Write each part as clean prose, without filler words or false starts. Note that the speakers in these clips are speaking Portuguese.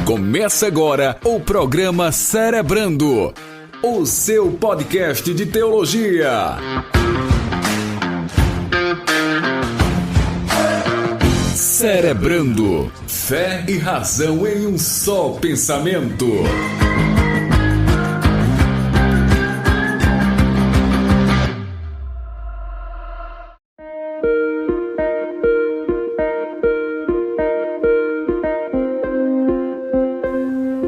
Começa agora o programa Cerebrando, o seu podcast de teologia. Cerebrando, fé e razão em um só pensamento.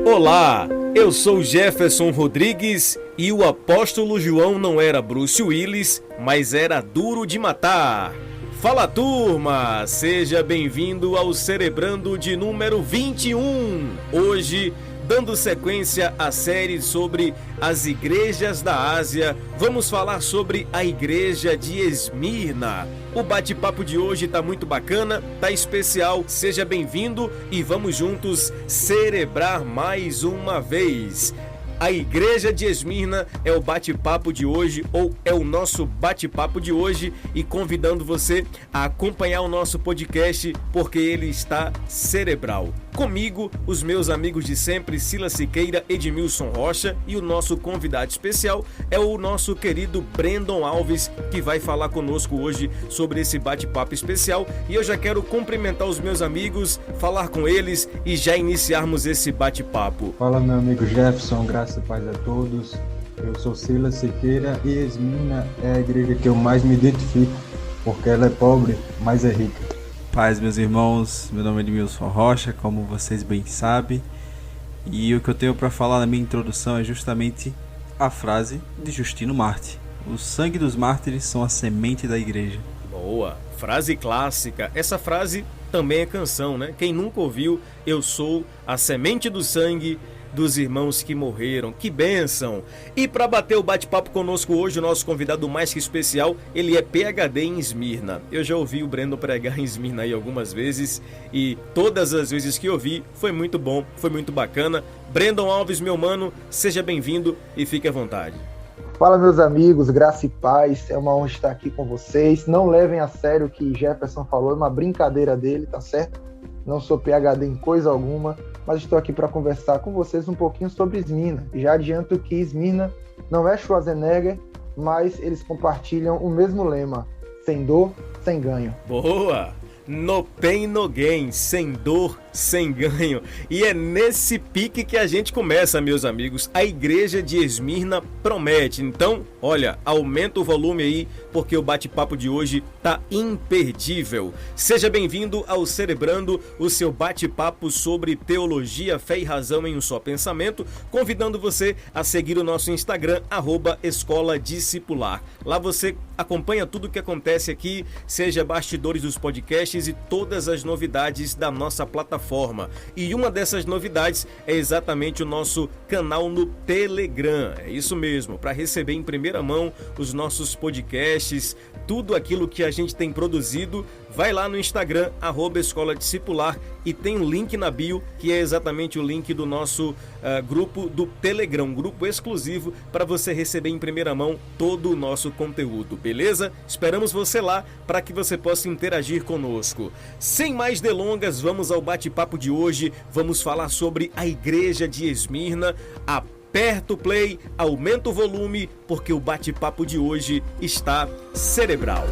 Olá, eu sou Jefferson Rodrigues e o apóstolo João não era Bruce Willis, mas era duro de matar. Fala, turma! Seja bem-vindo ao Cerebrando de número 21. Hoje, dando sequência à série sobre as igrejas da Ásia, vamos falar sobre a igreja de Esmirna. O bate-papo de hoje tá muito bacana, tá especial. Seja bem-vindo e vamos juntos cerebrar mais uma vez. A igreja de Esmirna é o bate-papo de hoje, ou é o nosso bate-papo de hoje, e convidando você a acompanhar o nosso podcast, porque ele está cerebral. Comigo, os meus amigos de sempre, Silas Siqueira, Edmilson Rocha, e o nosso convidado especial é o nosso querido Brandon Alves, que vai falar conosco hoje sobre esse bate-papo especial. E eu já quero cumprimentar os meus amigos, falar com eles e já iniciarmos esse bate-papo. Fala, meu amigo Jefferson, graça e paz a todos. Eu sou Silas Siqueira e Esmirna é a igreja que eu mais me identifico, porque ela é pobre, mas é rica. Paz, meus irmãos, meu nome é Edmilson Rocha, como vocês bem sabem, e o que eu tenho para falar na minha introdução é justamente a frase de Justino Mártir: o sangue dos mártires são a semente da igreja. Boa, frase clássica. Essa frase também é canção, né? Quem nunca ouviu, eu sou a semente do sangue dos irmãos que morreram. Que bênção! E para bater o bate-papo conosco hoje, o nosso convidado mais que especial, ele é PhD em Esmirna. Eu já ouvi o Brandon pregar em Esmirna aí algumas vezes e todas as vezes que eu vi foi muito bom, foi muito bacana. Brandon Alves, meu mano, seja bem-vindo e fique à vontade. Fala, meus amigos, graça e paz, é uma honra estar aqui com vocês. Não levem a sério o que Jefferson falou, é uma brincadeira dele, tá certo? Não sou PhD em coisa alguma, mas estou aqui para conversar com vocês um pouquinho sobre Esmirna. Já adianto que Esmirna não é Schwarzenegger, mas eles compartilham o mesmo lema: sem dor, sem ganho. Boa! No pain, no gain, sem dor, sem ganho. E é nesse pique que a gente começa, meus amigos. A igreja de Esmirna promete. Então, olha, aumenta o volume aí, porque o bate-papo de hoje tá imperdível. Seja bem-vindo ao Cerebrando, o seu bate-papo sobre teologia, fé e razão em um só pensamento, convidando você a seguir o nosso Instagram, @Escola Discipular. Lá você acompanha tudo o que acontece aqui, seja bastidores dos podcasts e todas as novidades da nossa plataforma. E uma dessas novidades é exatamente o nosso canal no Telegram. É isso mesmo, para receber em primeira mão os nossos podcasts, tudo aquilo que a gente tem produzido. Vai lá no Instagram, @Escola Discipular, e tem um link na bio, que é exatamente o link do nosso grupo do Telegram, um grupo exclusivo para você receber em primeira mão todo o nosso conteúdo, beleza? Esperamos você lá para que você possa interagir conosco. Sem mais delongas, vamos ao bate-papo de hoje. Vamos falar sobre a igreja de Esmirna. Aperta o play, aumenta o volume, porque o bate-papo de hoje está cerebral.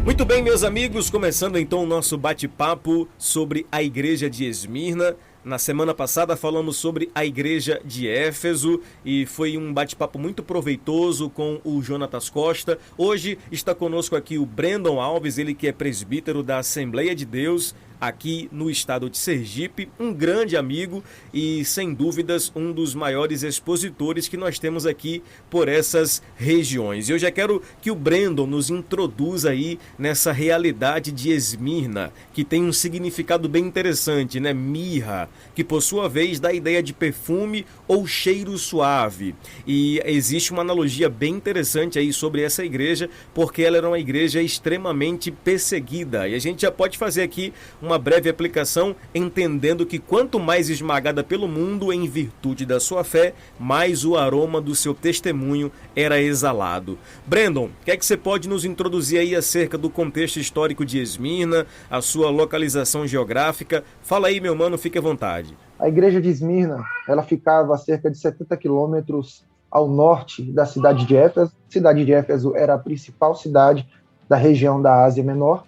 Muito bem, meus amigos, começando então o nosso bate-papo sobre a igreja de Esmirna. Na semana passada falamos sobre a igreja de Éfeso e foi um bate-papo muito proveitoso com o Jonatas Costa. Hoje está conosco aqui o Brandon Alves, ele que é presbítero da Assembleia de Deus aqui no estado de Sergipe, um grande amigo e, sem dúvidas, um dos maiores expositores que nós temos aqui por essas regiões. Eu já quero que o Brandon nos introduza aí nessa realidade de Esmirna, que tem um significado bem interessante, né? Mirra, que por sua vez dá a ideia de perfume ou cheiro suave. E existe uma analogia bem interessante aí sobre essa igreja, porque ela era uma igreja extremamente perseguida. E a gente já pode fazer aqui uma breve aplicação, entendendo que quanto mais esmagada pelo mundo em virtude da sua fé, mais o aroma do seu testemunho era exalado. Brandon, o que é que você pode nos introduzir aí acerca do contexto histórico de Esmirna, a sua localização geográfica? Fala aí, meu mano, fique à vontade. A igreja de Esmirna, ela ficava a cerca de 70 quilômetros ao norte da cidade de Éfeso. A cidade de Éfeso era a principal cidade da região da Ásia Menor,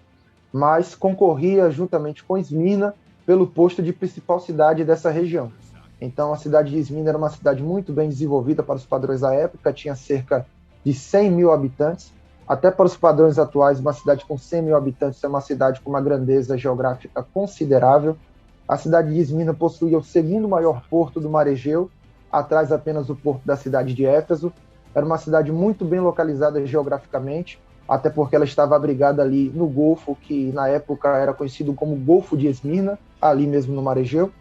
mas concorria juntamente com Esmirna pelo posto de principal cidade dessa região. Então, a cidade de Esmirna era uma cidade muito bem desenvolvida para os padrões da época, tinha cerca de 100 mil habitantes. Até para os padrões atuais, uma cidade com 100 mil habitantes é uma cidade com uma grandeza geográfica considerável. A cidade de Esmirna possuía o segundo maior porto do Mar Egeu, atrás apenas do porto da cidade de Éfeso. Era uma cidade muito bem localizada geograficamente, até porque ela estava abrigada ali no Golfo, que na época era conhecido como Golfo de Esmirna, ali mesmo no Mar Egeu.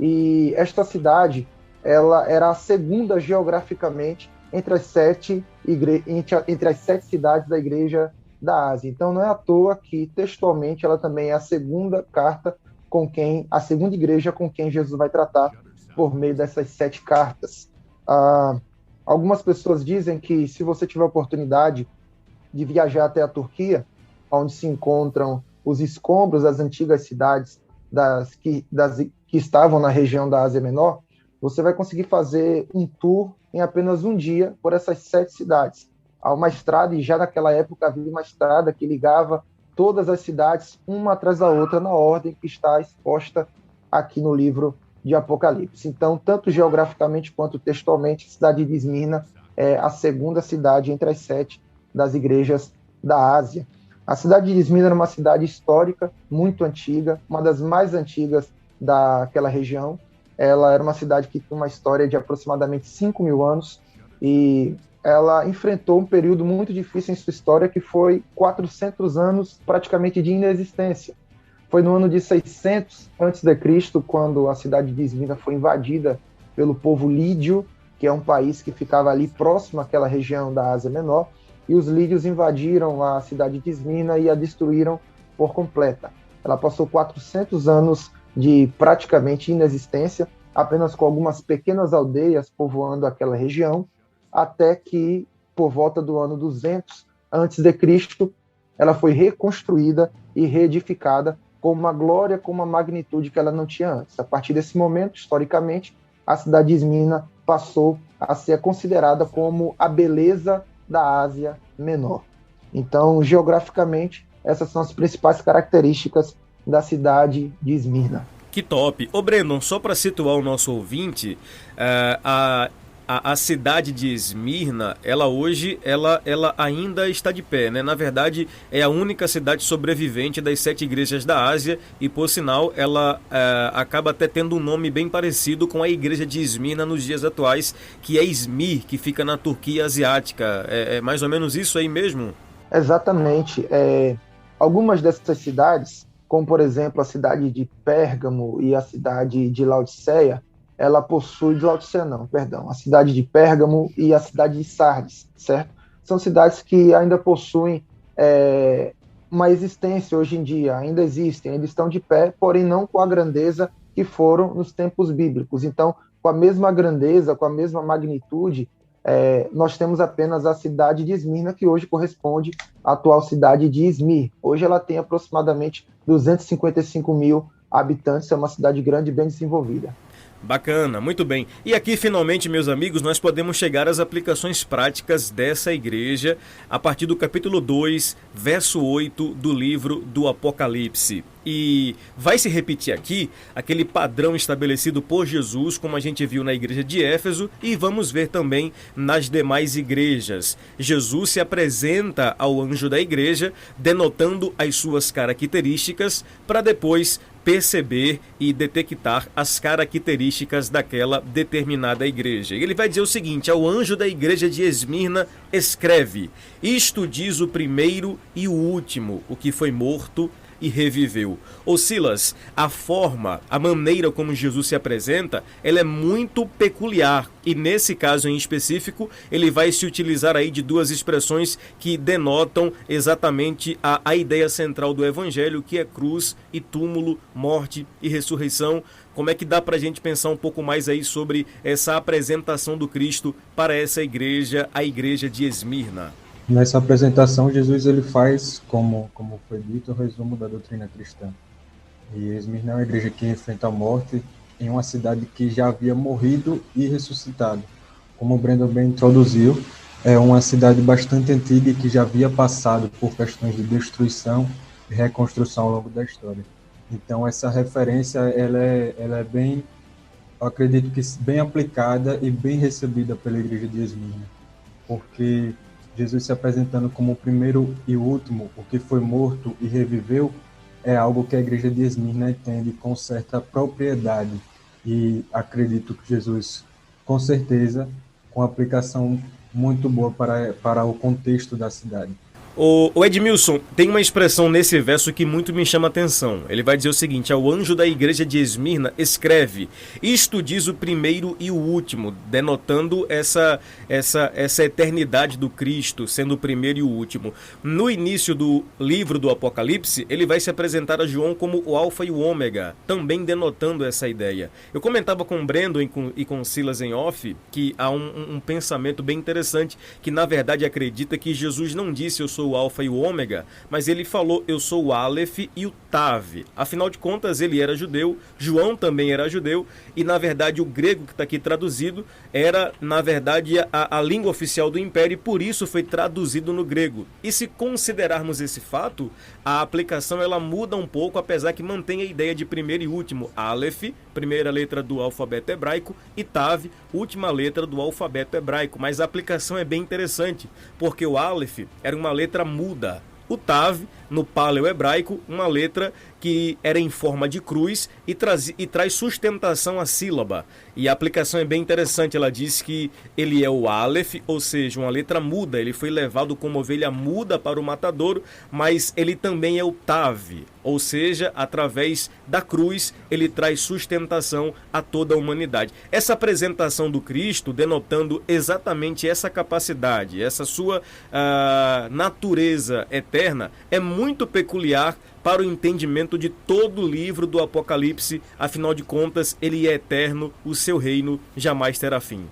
E esta cidade, ela era a segunda geograficamente entre as sete cidades da Igreja da Ásia. Então não é à toa que textualmente ela também é a segunda igreja com quem Jesus vai tratar por meio dessas 7 cartas. Algumas pessoas dizem que se você tiver a oportunidade de viajar até a Turquia, onde se encontram os escombros das antigas cidades que estavam na região da Ásia Menor, você vai conseguir fazer um tour em apenas um dia por essas 7 cidades. Há uma estrada, e já naquela época havia uma estrada que ligava todas as cidades, uma atrás da outra, na ordem que está exposta aqui no livro de Apocalipse. Então, tanto geograficamente quanto textualmente, a cidade de Esmirna é a segunda cidade entre as 7 das igrejas da Ásia. A cidade de Esmirna era uma cidade histórica, muito antiga, uma das mais antigas daquela região. Ela era uma cidade que tinha uma história de aproximadamente 5.000 anos, e ela enfrentou um período muito difícil em sua história, que foi 400 anos praticamente de inexistência. Foi no ano de 600 a.C., quando a cidade de Esmirna foi invadida pelo povo lídio, que é um país que ficava ali próximo àquela região da Ásia Menor, e os lídios invadiram a cidade de Esmirna e a destruíram por completa. Ela passou 400 anos de praticamente inexistência, apenas com algumas pequenas aldeias povoando aquela região, até que, por volta do ano 200 a.C., ela foi reconstruída e reedificada com uma glória, com uma magnitude que ela não tinha antes. A partir desse momento, historicamente, a cidade de Esmirna passou a ser considerada como a beleza da Ásia Menor. Então, geograficamente, essas são as principais características da cidade de Esmirna. Que top! Ô Brandon, só para situar o nosso ouvinte, a cidade de Esmirna, ela hoje ainda está de pé, né? Na verdade, é a única cidade sobrevivente das 7 igrejas da Ásia e, por sinal, ela acaba até tendo um nome bem parecido com a igreja de Esmirna nos dias atuais, que é Izmir, que fica na Turquia asiática. É mais ou menos isso aí mesmo? Exatamente. Algumas dessas cidades, como por exemplo a cidade de Pérgamo e a cidade de Laodiceia, ela possui, a cidade de Pérgamo e a cidade de Sardes, certo? São cidades que ainda possuem uma existência hoje em dia, ainda existem, ainda estão de pé, porém não com a grandeza que foram nos tempos bíblicos. Então, com a mesma grandeza, com a mesma magnitude, nós temos apenas a cidade de Esmirna, que hoje corresponde à atual cidade de Izmir. Hoje ela tem aproximadamente 255 mil habitantes, é uma cidade grande e bem desenvolvida. Bacana, muito bem. E aqui, finalmente, meus amigos, nós podemos chegar às aplicações práticas dessa igreja a partir do capítulo 2, verso 8 do livro do Apocalipse. E vai se repetir aqui aquele padrão estabelecido por Jesus, como a gente viu na igreja de Éfeso, e vamos ver também nas demais igrejas. Jesus se apresenta ao anjo da igreja, denotando as suas características, para depois perceber e detectar as características daquela determinada igreja. Ele vai dizer o seguinte: ao anjo da igreja de Esmirna escreve: isto diz o primeiro e o último, o que foi morto, e reviveu. Ô Silas, a maneira como Jesus se apresenta, ela é muito peculiar. E nesse caso em específico, ele vai se utilizar aí de duas expressões que denotam exatamente a ideia central do Evangelho, que é cruz e túmulo, morte e ressurreição. Como é que dá para a gente pensar um pouco mais aí sobre essa apresentação do Cristo para essa igreja, a igreja de Esmirna? Nessa apresentação, Jesus ele faz, como foi dito, o resumo da doutrina cristã. E Esmirna é uma igreja que enfrenta a morte em uma cidade que já havia morrido e ressuscitado. Como o Brandon bem introduziu, é uma cidade bastante antiga e que já havia passado por questões de destruição e reconstrução ao longo da história. Então, essa referência, ela é bem, eu acredito que bem aplicada e bem recebida pela igreja de Esmirna, porque Jesus se apresentando como o primeiro e o último, o que foi morto e reviveu, é algo que a igreja de Esmirna entende com certa propriedade. E acredito que Jesus, com certeza, com aplicação muito boa para o contexto da cidade. O Edmilson, tem uma expressão nesse verso que muito me chama a atenção. Ele vai dizer o seguinte: ao anjo da igreja de Esmirna escreve, isto diz o primeiro e o último, denotando essa eternidade do Cristo, sendo o primeiro e o último. No início do livro do Apocalipse, ele vai se apresentar a João como o Alfa e o Ômega, também denotando essa ideia. Eu comentava com o Brandon e com o Silas em off que há um pensamento bem interessante, que na verdade acredita que Jesus não disse eu sou o Alfa e o Ômega, mas ele falou eu sou o Aleph e o Tav. Afinal de contas, ele era judeu, João também era judeu, e na verdade o grego que está aqui traduzido era, na verdade, a língua oficial do Império, e por isso foi traduzido no grego. E se considerarmos esse fato, a aplicação ela muda um pouco, apesar que mantém a ideia de primeiro e último. Aleph, primeira letra do alfabeto hebraico, e Tav, última letra do alfabeto hebraico. Mas a aplicação é bem interessante, porque o Aleph era uma letra muda. O Tav, no paleo-hebraico, uma letra que era em forma de cruz e traz sustentação à sílaba. E a aplicação é bem interessante, ela diz que ele é o Aleph, ou seja, uma letra muda, ele foi levado como ovelha muda para o matadouro, mas ele também é o Tav, ou seja, através da cruz ele traz sustentação a toda a humanidade. Essa apresentação do Cristo, denotando exatamente essa capacidade, essa sua natureza eterna, é muito peculiar para o entendimento de todo o livro do Apocalipse. Afinal de contas, ele é eterno, o seu reino jamais terá fim.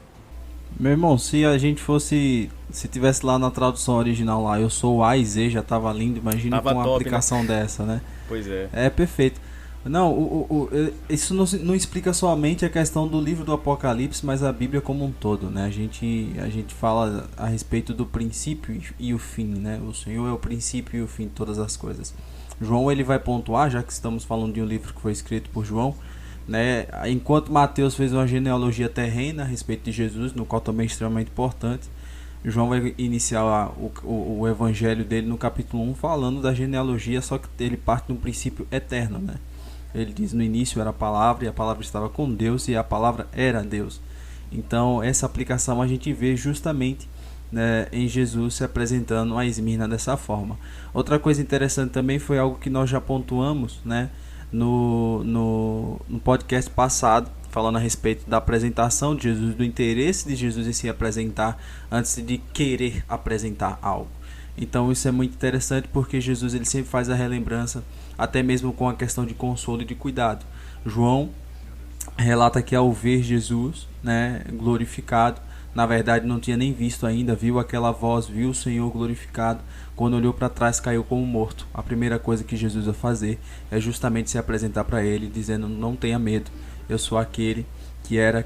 Meu irmão, se a gente fosse, se tivesse lá na tradução original lá, eu sou o A e Z, já tava lindo, imagina com uma aplicação, né, dessa, né? Pois é. É perfeito. Não, isso não explica somente a questão do livro do Apocalipse, mas a Bíblia como um todo, né? A gente fala a respeito do princípio e o fim, né? O Senhor é o princípio e o fim de todas as coisas. João ele vai pontuar, já que estamos falando de um livro que foi escrito por João, né? Enquanto Mateus fez uma genealogia terrena a respeito de Jesus, no qual também é extremamente importante, João vai iniciar o evangelho dele no capítulo 1 falando da genealogia, só que ele parte de um princípio eterno, né? Ele diz, no início era a palavra, e a palavra estava com Deus, e a palavra era Deus. Então essa aplicação a gente vê justamente, né, em Jesus se apresentando a Esmirna dessa forma. Outra coisa interessante também foi algo que nós já pontuamos, né, no podcast passado, falando a respeito da apresentação de Jesus, do interesse de Jesus em se apresentar antes de querer apresentar algo. Então isso é muito interessante, porque Jesus ele sempre faz a relembrança, até mesmo com a questão de consolo e de cuidado. João relata que ao ver Jesus, né, glorificado, na verdade não tinha nem visto ainda, viu aquela voz, viu o Senhor glorificado, quando olhou para trás caiu como morto. A primeira coisa que Jesus vai fazer é justamente se apresentar para ele, dizendo, não tenha medo, eu sou aquele que é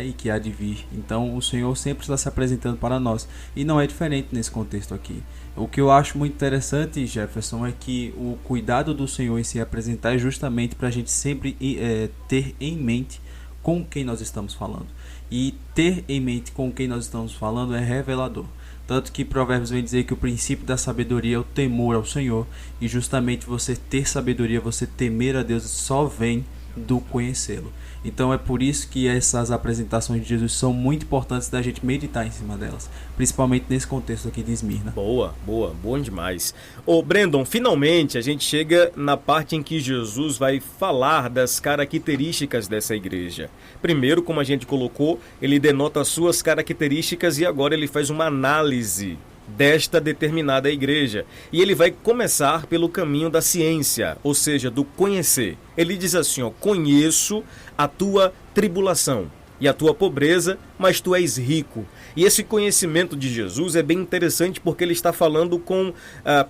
e que há de vir. Então o Senhor sempre está se apresentando para nós, e não é diferente nesse contexto aqui. O que eu acho muito interessante, Jefferson, é que o cuidado do Senhor em se apresentar é justamente para a gente sempre ter em mente com quem nós estamos falando. E ter em mente com quem nós estamos falando é revelador. Tanto que Provérbios vem dizer que o princípio da sabedoria é o temor ao Senhor. E justamente você ter sabedoria, você temer a Deus, só vem do conhecê-lo. Então é por isso que essas apresentações de Jesus são muito importantes da gente meditar em cima delas, principalmente nesse contexto aqui de Esmirna. Boa, bom demais. Ô Brandon, finalmente a gente chega na parte em que Jesus vai falar das características dessa igreja. Primeiro, como a gente colocou, ele denota as suas características e agora ele faz uma análise desta determinada igreja. E ele vai começar pelo caminho da ciência, ou seja, do conhecer. Ele diz assim, ó, conheço a tua tribulação e a tua pobreza, mas tu és rico. E esse conhecimento de Jesus é bem interessante porque ele está falando com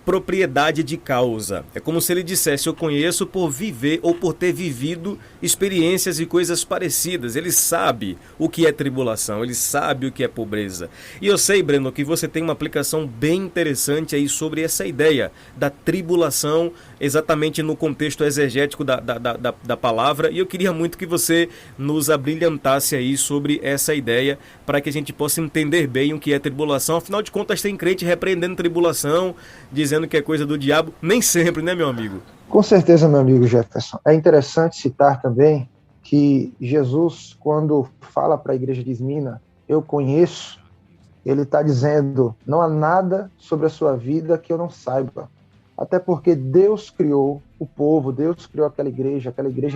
propriedade de causa. É como se ele dissesse, eu conheço por viver ou por ter vivido experiências e coisas parecidas. Ele sabe o que é tribulação, ele sabe o que é pobreza. E eu sei, Breno, que você tem uma aplicação bem interessante aí sobre essa ideia da tribulação, exatamente no contexto exegético da palavra. E eu queria muito que você nos abrilhantasse aí sobre essa ideia, para que a gente possa entender bem o que é tribulação. Afinal de contas, tem crente repreendendo tribulação, dizendo que é coisa do diabo. Nem sempre, né, meu amigo? Com certeza, meu amigo Jefferson. É interessante citar também que Jesus, quando fala para a igreja de Esmirna, eu conheço, ele está dizendo, não há nada sobre a sua vida que eu não saiba. Até porque Deus criou o povo, Deus criou aquela igreja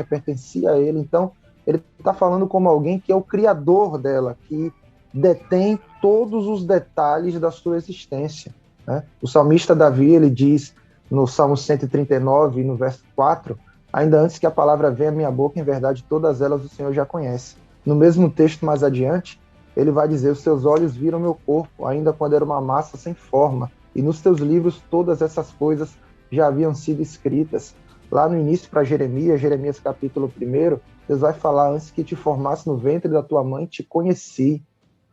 pertencia a ele. Então, ele está falando como alguém que é o criador dela, que detém todos os detalhes da sua existência, né? O salmista Davi, ele diz no Salmo 139, no verso 4, ainda antes que a palavra venha à minha boca, em verdade, todas elas o Senhor já conhece. No mesmo texto mais adiante, ele vai dizer, os teus olhos viram meu corpo, ainda quando era uma massa sem forma, e nos teus livros todas essas coisas já haviam sido escritas. Lá no início para Jeremias capítulo 1, Deus vai falar, antes que te formasse no ventre da tua mãe, te conheci.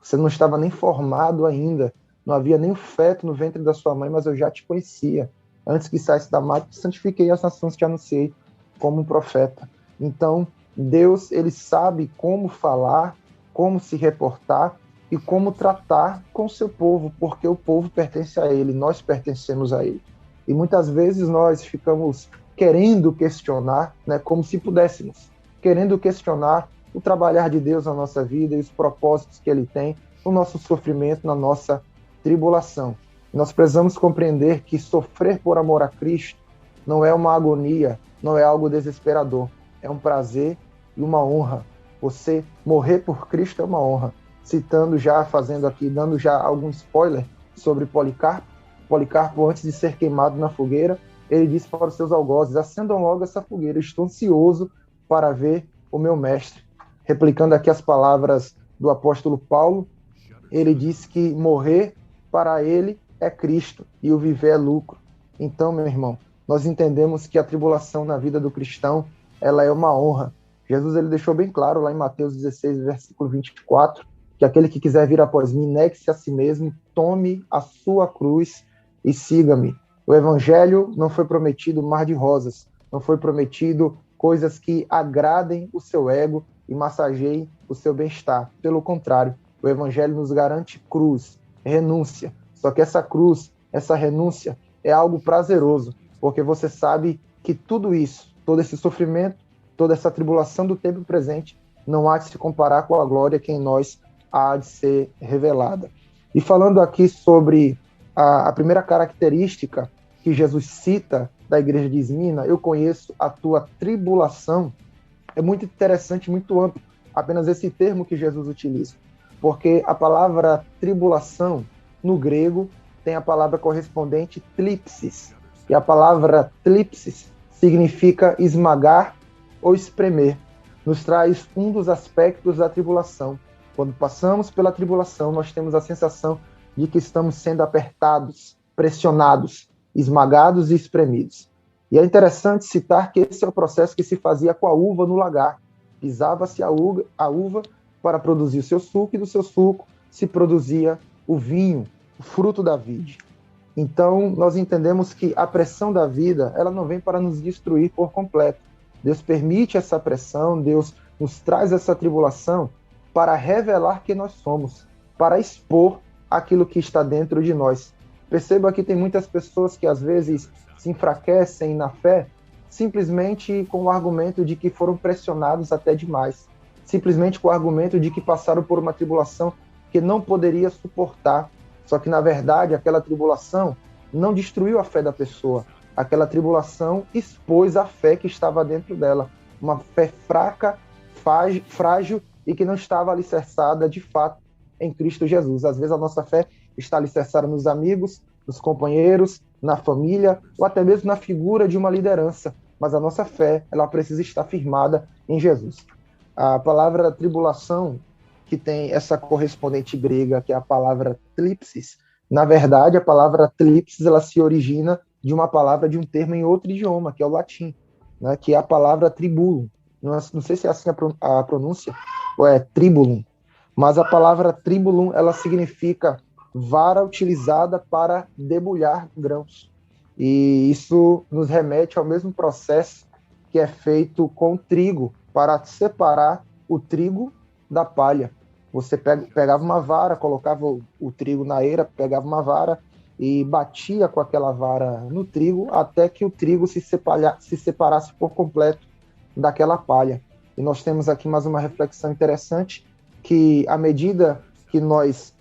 Você não estava nem formado ainda, não havia nem o feto no ventre da sua mãe, mas eu já te conhecia. Antes que saísse da mata, te santifiquei, as nações te anunciei como um profeta. Então, Deus, ele sabe como falar, como se reportar e como tratar com o seu povo, porque o povo pertence a ele, nós pertencemos a ele. E muitas vezes nós ficamos querendo questionar, né, como se pudéssemos, querendo questionar o trabalhar de Deus na nossa vida e os propósitos que ele tem no nosso sofrimento, na nossa tribulação. Nós precisamos compreender que sofrer por amor a Cristo não é uma agonia, não é algo desesperador, é um prazer e uma honra. Você morrer por Cristo é uma honra. Citando já, fazendo aqui, dando já algum spoiler sobre Policarpo. Policarpo, antes de ser queimado na fogueira, ele disse para os seus algozes, acendam logo essa fogueira, estou ansioso para ver o meu mestre. Replicando aqui as palavras do apóstolo Paulo, ele disse que morrer para ele é Cristo e o viver é lucro. Então, meu irmão, nós entendemos que a tribulação na vida do cristão, ela é uma honra. Jesus, ele deixou bem claro lá em Mateus 16, versículo 24, que aquele que quiser vir após mim, negue-se a si mesmo, tome a sua cruz e siga-me. O evangelho não foi prometido mar de rosas, não foi prometido coisas que agradem o seu ego e massageiem o seu bem-estar. Pelo contrário, o evangelho nos garante cruz, renúncia. Só que essa cruz, essa renúncia é algo prazeroso, porque você sabe que tudo isso, todo esse sofrimento, toda essa tribulação do tempo presente, não há de se comparar com a glória que em nós há de ser revelada. E falando aqui sobre a primeira característica que Jesus cita da igreja de Esmirna, eu conheço a tua tribulação, é muito interessante, muito amplo, apenas esse termo que Jesus utiliza, porque a palavra tribulação, no grego, tem a palavra correspondente tlipsis, e a palavra tlipsis significa esmagar ou espremer, nos traz um dos aspectos da tribulação. Quando passamos pela tribulação, nós temos a sensação de que estamos sendo apertados, pressionados, esmagados e espremidos. E é interessante citar que esse é o processo que se fazia com a uva no lagar. Pisava-se a uva para produzir o seu suco, e do seu suco se produzia o vinho, o fruto da vide. Então, nós entendemos que a pressão da vida, ela não vem para nos destruir por completo. Deus permite essa pressão, Deus nos traz essa tribulação para revelar quem nós somos, para expor aquilo que está dentro de nós. Perceba que tem muitas pessoas que às vezes se enfraquecem na fé simplesmente com o argumento de que foram pressionados até demais. simplesmente com o argumento de que passaram por uma tribulação que não poderia suportar. Só que, na verdade, aquela tribulação não destruiu a fé da pessoa. Aquela tribulação expôs a fé que estava dentro dela. Uma fé fraca, frágil e que não estava alicerçada, de fato, em Cristo Jesus. Às vezes a nossa fé está alicerçada nos amigos, nos companheiros, na família, ou até mesmo na figura de uma liderança. Mas a nossa fé, ela precisa estar firmada em Jesus. A palavra tribulação, que tem essa correspondente grega, que é a palavra tlipsis, na verdade, a palavra tlipsis, ela se origina de uma palavra, de um termo em outro idioma, que é o latim, né, que é a palavra tribulum. Não sei se é assim a pronúncia, ou é tribulum, mas a palavra tribulum, ela significa vara utilizada para debulhar grãos. E isso nos remete ao mesmo processo que é feito com o trigo, para separar o trigo da palha. Você pegava uma vara, colocava o trigo na eira, pegava uma vara e batia com aquela vara no trigo até que o trigo se separasse por completo daquela palha. E nós temos aqui mais uma reflexão interessante, que à medida que nós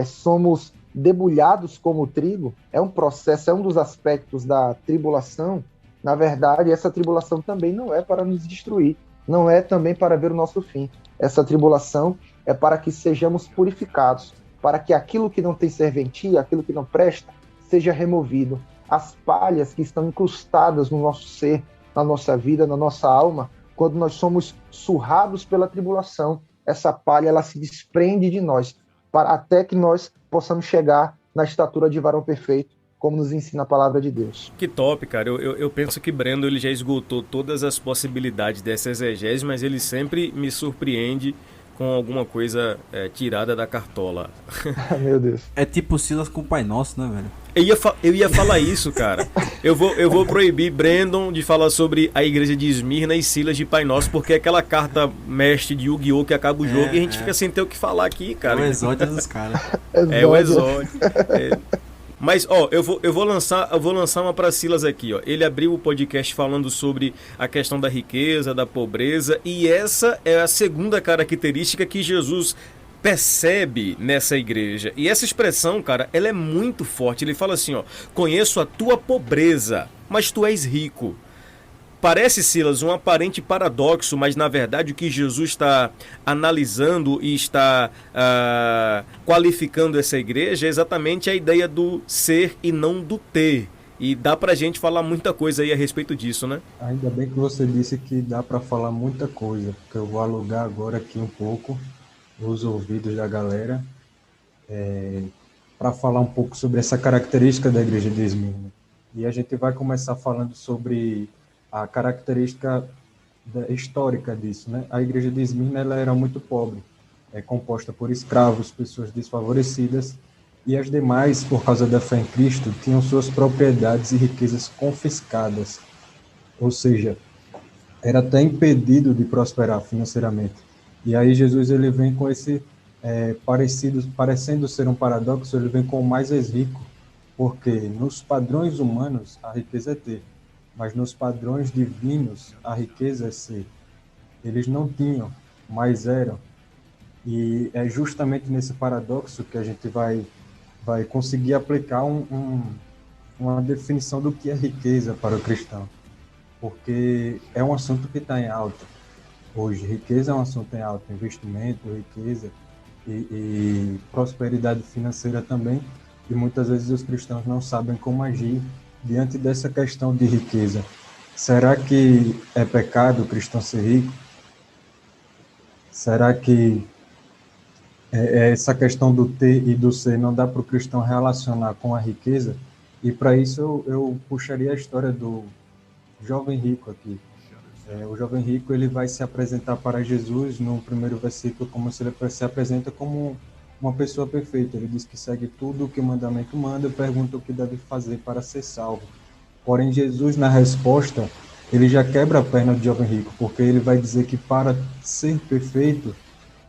somos debulhados como o trigo, é um processo, é um dos aspectos da tribulação. Na verdade, essa tribulação também não é para nos destruir, não é também para ver o nosso fim. Essa tribulação é para que sejamos purificados, para que aquilo que não tem serventia, aquilo que não presta, seja removido. As palhas que estão incrustadas no nosso ser, na nossa vida, na nossa alma, quando nós somos surrados pela tribulação, essa palha ela se desprende de nós, até que nós possamos chegar na estatura de varão perfeito, como nos ensina a palavra de Deus. Que top, cara. Eu penso que Brendo ele já esgotou todas as possibilidades dessa exegese, mas ele sempre me surpreende com alguma coisa tirada da cartola. Meu Deus. É tipo Silas com o Pai Nosso, né, velho? Eu ia falar isso, cara. Eu vou proibir Brandon de falar sobre a igreja de Esmirna e Silas de Pai Nosso, porque é aquela carta mestre de Yu-Gi-Oh! Que acaba o jogo e a gente fica sem ter o que falar aqui, cara. É o exódio dos caras. É o exódio. Mas, ó, eu vou lançar uma para Silas aqui, ó. Ele abriu o podcast falando sobre a questão da riqueza, da pobreza, e essa é a segunda característica que Jesus percebe nessa igreja. E essa expressão, cara, ela é muito forte. Ele fala assim, ó: conheço a tua pobreza, mas tu és rico. Parece, Silas, um aparente paradoxo, mas na verdade o que Jesus está analisando e está qualificando essa igreja é exatamente a ideia do ser e não do ter. E dá pra gente falar muita coisa aí a respeito disso, né? Ainda bem que você disse que dá para falar muita coisa, porque eu vou alugar agora aqui um pouco os ouvidos da galera para falar um pouco sobre essa característica da igreja de Esmirna. E a gente vai começar falando sobre a característica histórica disso, né? A igreja de Esmirna ela era muito pobre, composta por escravos, pessoas desfavorecidas, e as demais, por causa da fé em Cristo, tinham suas propriedades e riquezas confiscadas, ou seja, era até impedido de prosperar financeiramente. E aí Jesus ele vem com esse parecendo ser um paradoxo, ele vem com o mais rico, porque nos padrões humanos a riqueza é ter, mas nos padrões divinos a riqueza é ser. Eles não tinham, mas eram. E é justamente nesse paradoxo que a gente vai conseguir aplicar uma definição do que é riqueza para o cristão. Porque é um assunto que está em alta hoje. Riqueza é um assunto em alta, investimento, riqueza e prosperidade financeira também. E muitas vezes os cristãos não sabem como agir diante dessa questão de riqueza. Será que é pecado o cristão ser rico? Será que essa questão do ter e do ser não dá para o cristão relacionar com a riqueza? E para isso eu puxaria a história do jovem rico aqui. O jovem rico ele vai se apresentar para Jesus no primeiro versículo como se ele se apresenta como uma pessoa perfeita. Ele diz que segue tudo o que o mandamento manda e pergunta o que deve fazer para ser salvo. Porém, Jesus, na resposta, ele já quebra a perna do jovem rico, porque ele vai dizer que para ser perfeito,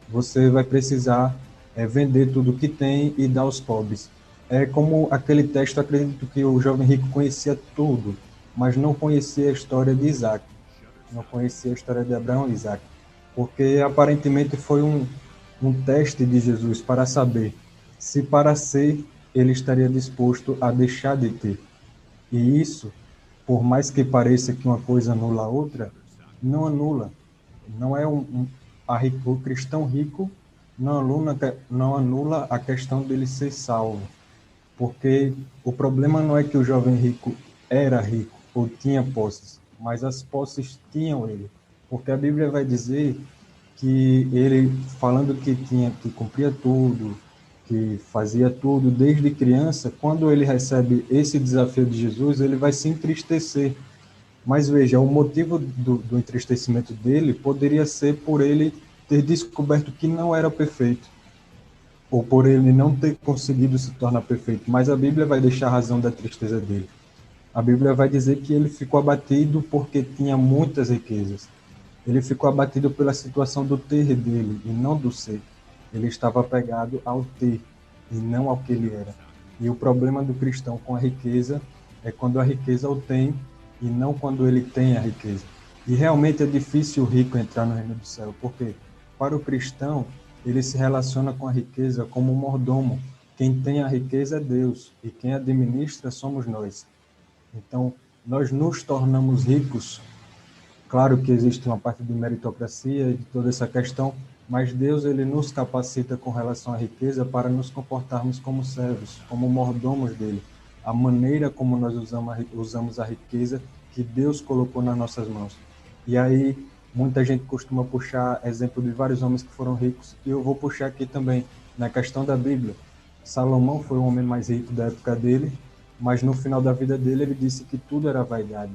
você vai precisar vender tudo o que tem e dar aos pobres. É como aquele texto, acredito que o jovem rico conhecia tudo, mas não conhecia a história de Isaac, não conhecia a história de Abraão e Isaac. porque aparentemente foi um teste de Jesus para saber se para ser ele estaria disposto a deixar de ter. E isso, por mais que pareça que uma coisa anula a outra, não anula. Não é o cristão rico não anula a questão dele ser salvo. Porque o problema não é que o jovem rico era rico ou tinha posses, mas as posses tinham ele. Porque a Bíblia vai dizer que ele, falando que cumpria tudo, que fazia tudo desde criança, quando ele recebe esse desafio de Jesus, ele vai se entristecer. Mas veja, o motivo do entristecimento dele poderia ser por ele ter descoberto que não era perfeito, ou por ele não ter conseguido se tornar perfeito. Mas a Bíblia vai deixar a razão da tristeza dele. A Bíblia vai dizer que ele ficou abatido porque tinha muitas riquezas. Ele ficou abatido pela situação do ter dele e não do ser. Ele estava apegado ao ter e não ao que ele era. E o problema do cristão com a riqueza é quando a riqueza o tem e não quando ele tem a riqueza. E realmente é difícil o rico entrar no reino do céu, porque para o cristão ele se relaciona com a riqueza como um mordomo. Quem tem a riqueza é Deus e quem administra somos nós. Então, nós nos tornamos ricos. Claro que existe uma parte de meritocracia e de toda essa questão, mas Deus ele nos capacita com relação à riqueza para nos comportarmos como servos, como mordomos dele. A maneira como nós usamos a riqueza que Deus colocou nas nossas mãos. E aí, muita gente costuma puxar exemplo de vários homens que foram ricos, e eu vou puxar aqui também, na questão da Bíblia. Salomão foi o homem mais rico da época dele, mas no final da vida dele ele disse que tudo era vaidade.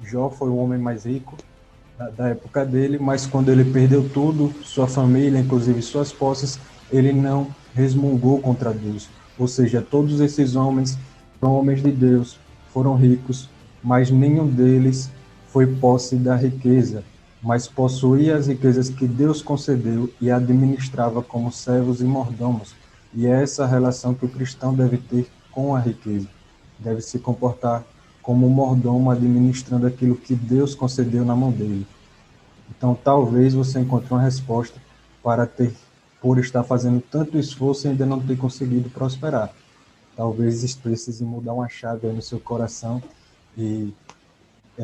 Jó foi o homem mais rico da época dele, mas quando ele perdeu tudo, sua família, inclusive suas posses, ele não resmungou contra Deus. Ou seja, todos esses homens foram homens de Deus, foram ricos, mas nenhum deles foi posse da riqueza, mas possuía as riquezas que Deus concedeu e administrava como servos e mordomos. E é essa relação que o cristão deve ter com a riqueza. Deve se comportar como um mordomo administrando aquilo que Deus concedeu na mão dele. Então, talvez você encontre uma resposta por estar fazendo tanto esforço e ainda não ter conseguido prosperar. Talvez precise mudar uma chave aí no seu coração e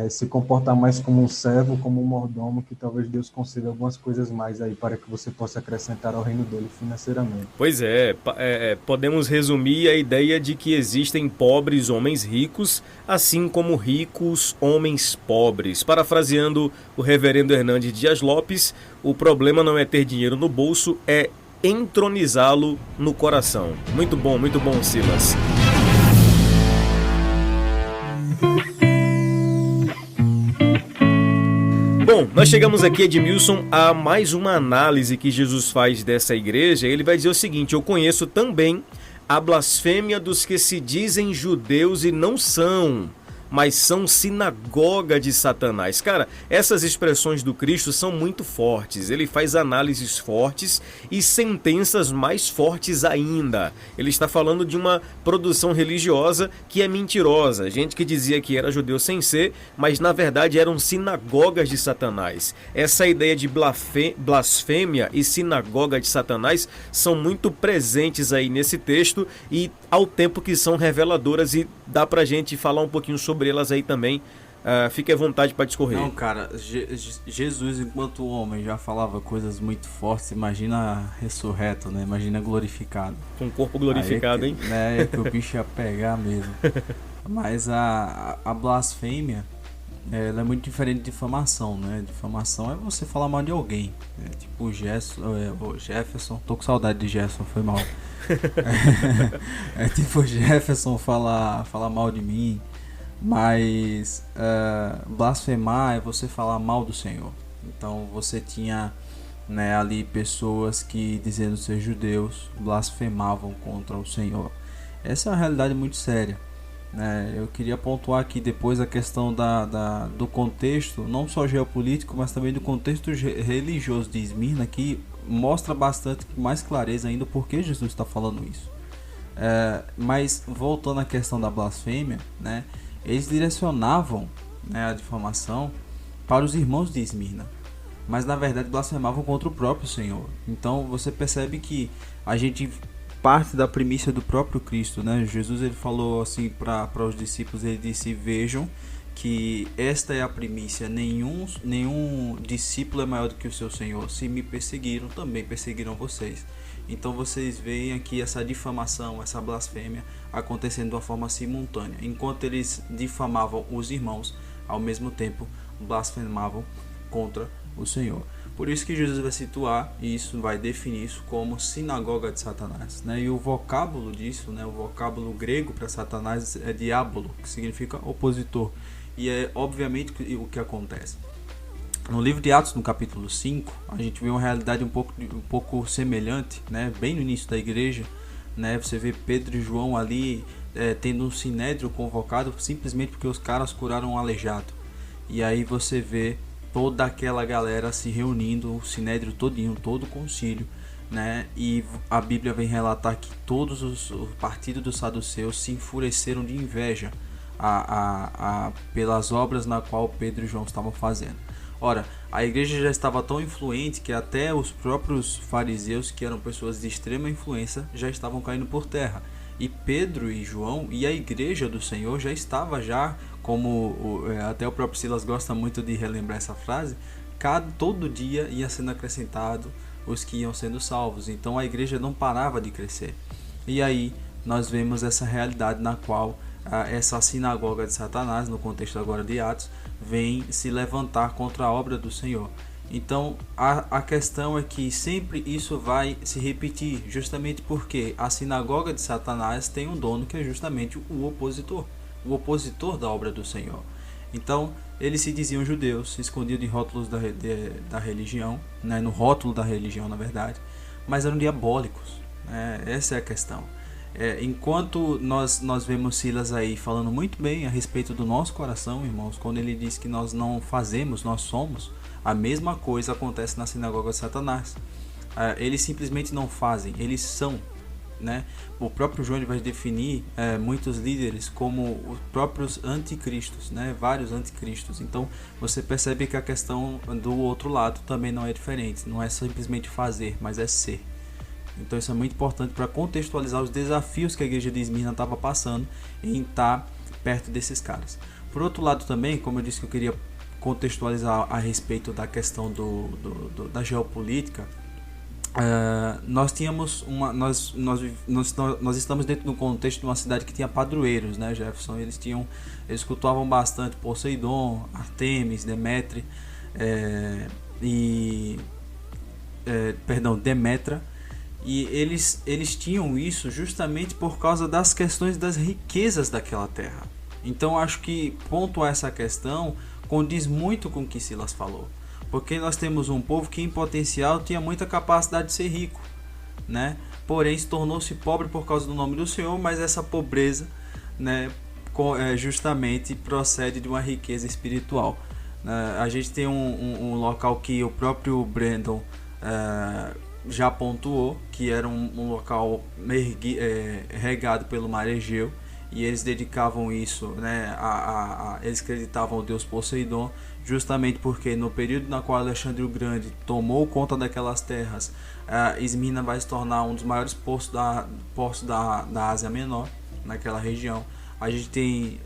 se comportar mais como um servo, como um mordomo, que talvez Deus conceda algumas coisas mais aí para que você possa acrescentar ao reino dele financeiramente. Pois podemos resumir a ideia de que existem pobres homens ricos, assim como ricos homens pobres. Parafraseando o reverendo Hernandes Dias Lopes, o problema não é ter dinheiro no bolso, é entronizá-lo no coração. Muito bom, Silas. Bom, nós chegamos aqui, Edmilson, a mais uma análise que Jesus faz dessa igreja. Ele vai dizer o seguinte: eu conheço também a blasfêmia dos que se dizem judeus e não são, mas são sinagoga de Satanás. Cara, essas expressões do Cristo são muito fortes. Ele faz análises fortes e sentenças mais fortes ainda. Ele está falando de uma produção religiosa que é mentirosa. Gente que dizia que era judeu sem ser, mas na verdade eram sinagogas de Satanás. Essa ideia de blasfêmia e sinagoga de Satanás são muito presentes aí nesse texto e ao tempo que são reveladoras, e dá pra gente falar um pouquinho sobre elas aí também. Fique à vontade para discorrer. Não, cara, Jesus enquanto homem já falava coisas muito fortes. Imagina ressurreto, né? Imagina glorificado. Com o corpo glorificado, hein? É que o bicho ia pegar mesmo. Mas a blasfêmia, ela é muito diferente de difamação, né? Difamação é você falar mal de alguém, né? Tipo o Jefferson. Tô com saudade de Jefferson, foi mal. É tipo o Jefferson falar mal de mim. Mas blasfemar é você falar mal do Senhor. Então você tinha, né, ali pessoas que, dizendo ser judeus, blasfemavam contra o Senhor. Essa é uma realidade muito séria, né? Eu queria pontuar aqui depois a questão do contexto, não só geopolítico, mas também do contexto religioso de Esmirna, que mostra bastante, com mais clareza ainda, por que Jesus está falando isso. Mas voltando à questão da blasfêmia, né, eles direcionavam, né, a difamação para os irmãos de Esmirna. mas na verdade blasfemavam contra o próprio Senhor. Então você percebe que a gente parte da primícia do próprio Cristo, né? Jesus ele falou assim para os discípulos, ele disse: vejam que esta é a primícia, nenhum discípulo é maior do que o seu Senhor. Se me perseguiram, também perseguirão vocês. Então vocês veem aqui essa difamação, essa blasfêmia acontecendo de uma forma simultânea. Enquanto eles difamavam os irmãos, ao mesmo tempo blasfemavam contra o Senhor. Por isso que Jesus vai situar isso, vai definir isso como sinagoga de Satanás, né? E o vocábulo disso, né, o vocábulo grego para Satanás é diabolo, que significa opositor. E é obviamente o que acontece. No livro de Atos, no capítulo 5, a gente vê uma realidade um pouco semelhante, né? Bem no início da igreja, né? Você vê Pedro e João ali tendo um sinédrio convocado simplesmente porque os caras curaram um aleijado. E aí você vê toda aquela galera se reunindo, o sinédrio todinho, todo o concílio, né? E a Bíblia vem relatar que todos o partido dos saduceus se enfureceram de inveja pelas obras na qual Pedro e João estavam fazendo. Ora, a igreja já estava tão influente que até os próprios fariseus, que eram pessoas de extrema influência, já estavam caindo por terra. E Pedro e João e a igreja do Senhor já estava como até o próprio Silas gosta muito de relembrar essa frase, todo dia ia sendo acrescentado os que iam sendo salvos. Então a igreja não parava de crescer. E aí nós vemos essa realidade na qual essa sinagoga de Satanás, no contexto agora de Atos, vem se levantar contra a obra do Senhor. Então a questão é que sempre isso vai se repetir, justamente porque a sinagoga de Satanás tem um dono que é justamente o opositor da obra do Senhor. Então eles se diziam judeus, se escondiam de rótulos da religião, né, no rótulo da religião na verdade, mas eram diabólicos, né? Essa é a questão. Enquanto nós vemos Silas aí falando muito bem a respeito do nosso coração, irmãos, quando ele diz que nós não fazemos, nós somos, a mesma coisa acontece na sinagoga de Satanás. Eles simplesmente não fazem, eles são, né? O próprio João vai definir muitos líderes como os próprios anticristos, né? Vários anticristos. Então você percebe que a questão do outro lado também não é diferente, não é simplesmente fazer, mas é ser. Então isso é muito importante para contextualizar os desafios que a igreja de Esmirna estava passando em estar perto desses caras. Por outro lado também, como eu disse que eu queria contextualizar a respeito da questão da geopolítica, nós estamos dentro do contexto de uma cidade que tinha padroeiros, né, Jefferson? Eles cultuavam bastante Poseidon, Artemis, Demetra, Demetra. E eles tinham isso justamente por causa das questões das riquezas daquela terra. Então acho que pontuar essa questão condiz muito com o que Silas falou. Porque nós temos um povo que em potencial tinha muita capacidade de ser rico, né? Porém se tornou-se pobre por causa do nome do Senhor, mas essa pobreza, né, justamente procede de uma riqueza espiritual. A gente tem um local que o próprio Brandon já pontuou, que era um local regado pelo mar Egeu, e eles dedicavam isso, né, eles acreditavam o deus Poseidon, justamente porque no período na qual Alexandre o Grande tomou conta daquelas terras, Esmirna vai se tornar um dos maiores portos da Ásia Menor, naquela região. A gente tem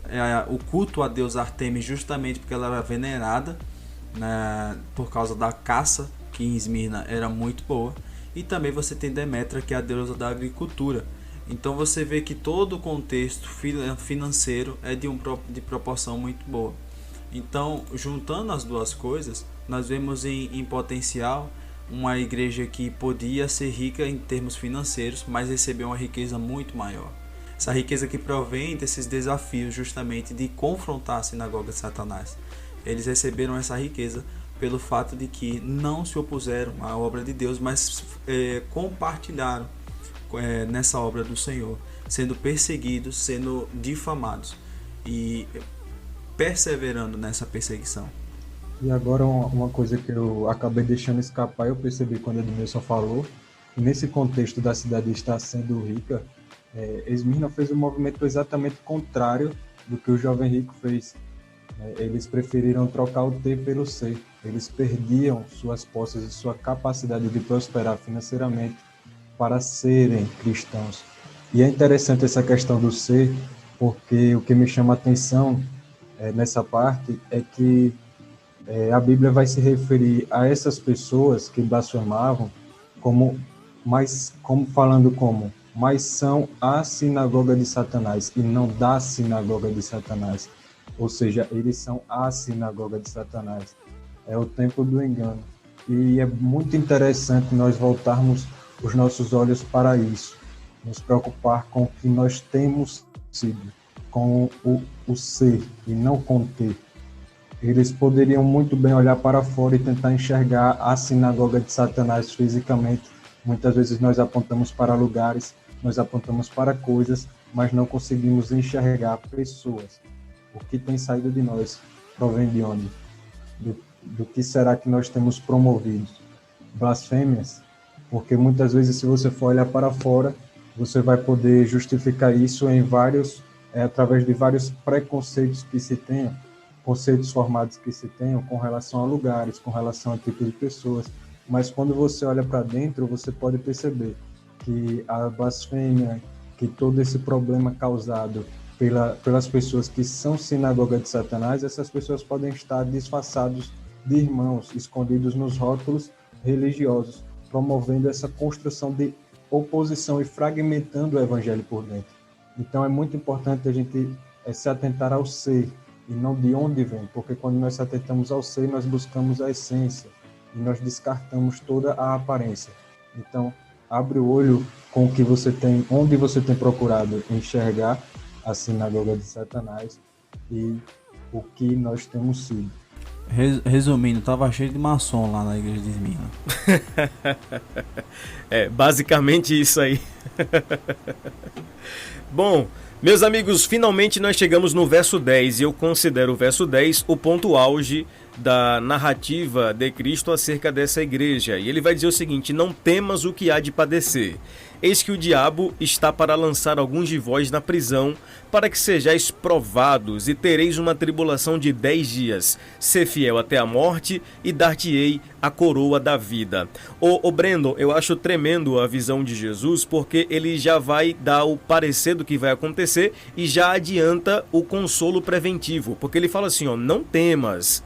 o culto a deus Artemis, justamente porque ela era venerada, né, por causa da caça, que em Esmirna era muito boa. E também você tem Demetra, que é a deusa da agricultura. Então você vê que todo o contexto financeiro é de proporção muito boa. Então, juntando as duas coisas, nós vemos em potencial uma igreja que podia ser rica em termos financeiros, mas recebeu uma riqueza muito maior. Essa riqueza que provém desses desafios justamente de confrontar a sinagoga de Satanás. Eles receberam essa riqueza pelo fato de que não se opuseram à obra de Deus, mas compartilharam nessa obra do Senhor, sendo perseguidos, sendo difamados e perseverando nessa perseguição. E agora uma coisa que eu acabei deixando escapar, eu percebi quando Edmilson falou, nesse contexto da cidade estar sendo rica, Esmirna fez um movimento exatamente contrário do que o jovem rico fez. Eles preferiram trocar o T pelo C. eles perdiam suas posses e sua capacidade de prosperar financeiramente para serem cristãos. E é interessante essa questão do ser, porque o que me chama a atenção nessa parte é que a Bíblia vai se referir a essas pessoas que blasfemavam mas são a sinagoga de Satanás e não da sinagoga de Satanás. Ou seja, eles são a sinagoga de Satanás. É o templo do engano. E é muito interessante nós voltarmos os nossos olhos para isso, nos preocupar com o que nós temos sido, com o ser e não com o ter. Eles poderiam muito bem olhar para fora e tentar enxergar a sinagoga de Satanás fisicamente. Muitas vezes nós apontamos para lugares, nós apontamos para coisas, mas não conseguimos enxergar pessoas. O que tem saído de nós provém de onde? Do que será que nós temos promovido? Blasfêmias? Porque muitas vezes, se você for olhar para fora, você vai poder justificar isso através de vários preconceitos que se tenham, conceitos formados que se tenham com relação a lugares, com relação a tipos de pessoas. Mas quando você olha para dentro, você pode perceber que a blasfêmia, que todo esse problema causado pelas pessoas que são sinagoga de Satanás, essas pessoas podem estar disfarçados de irmãos, escondidos nos rótulos religiosos, promovendo essa construção de oposição e fragmentando o evangelho por dentro. Então é muito importante a gente se atentar ao ser e não de onde vem, porque quando nós se atentamos ao ser, nós buscamos a essência e nós descartamos toda a aparência. Então, abre o olho com o que você tem, onde você tem procurado enxergar a sinagoga de Satanás e o que nós temos sido. Resumindo, tava cheio de maçom lá na igreja de Esmirna. Basicamente isso aí. Bom, meus amigos, finalmente nós chegamos no verso 10 e eu considero o verso 10 o ponto auge da narrativa de Cristo acerca dessa igreja. E ele vai dizer o seguinte: não temas o que há de padecer. Eis que o diabo está para lançar alguns de vós na prisão, para que sejais provados, e tereis uma tribulação de 10 dias. Ser fiel até a morte, e dar-te-ei a coroa da vida. Ô Brandon, eu acho tremendo a visão de Jesus, porque ele já vai dar o parecer do que vai acontecer e já adianta o consolo preventivo. Porque ele fala assim, não temas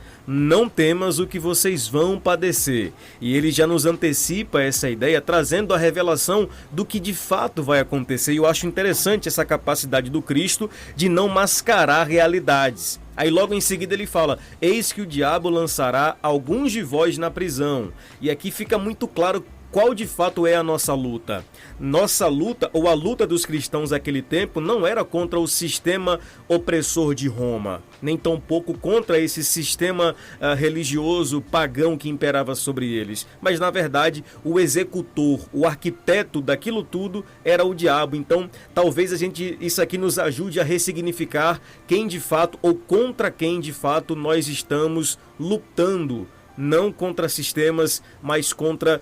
o que vocês vão padecer. E ele já nos antecipa essa ideia, trazendo a revelação do que de fato vai acontecer. E eu acho interessante essa capacidade do Cristo de não mascarar realidades. Aí logo em seguida ele fala, eis que o diabo lançará alguns de vós na prisão. E aqui fica muito claro qual de fato é a nossa luta. Nossa luta, ou a luta dos cristãos naquele tempo, não era contra o sistema opressor de Roma, nem tampouco contra esse sistema religioso pagão que imperava sobre eles. Mas, na verdade, o executor, o arquiteto daquilo tudo era o diabo. Então, talvez isso aqui nos ajude a ressignificar quem de fato, ou contra quem de fato nós estamos lutando. Não contra sistemas, mas contra